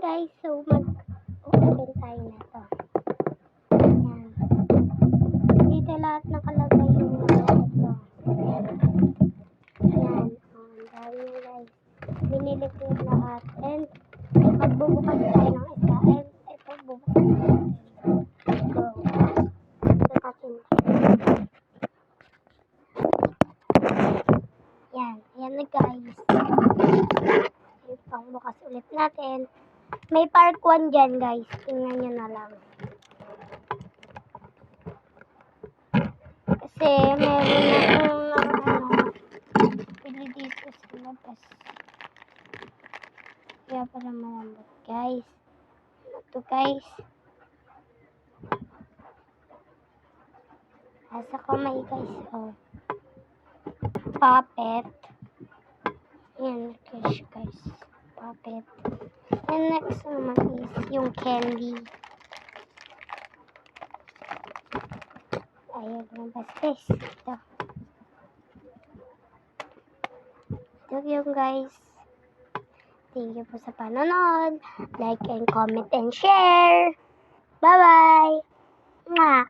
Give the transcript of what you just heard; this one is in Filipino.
guys, so mag-open tayo na to. Ayan. Dito lahat nakalagay yung ito. Ayan. Dami nyo guys. Binili ko yung lahat. And magbubukas tayo ng isa. And ito bubukas tayo. So, ito kasi yan. Ayan na guys. Pang bukas ulit natin. May part 1 dyan guys. Tingnan nyo na lang. Kasi meron akong pili dito sa labas. Kaya pala malambot guys. Ito guys. Asa ko may guys. Oh. Puppet. Ayan guys. Puppet. And next naman is yung candy. Ayun lumabas guys. Ito. Ito yung guys. Thank you po sa panonood. Like and comment and share. Bye-bye. Mwah.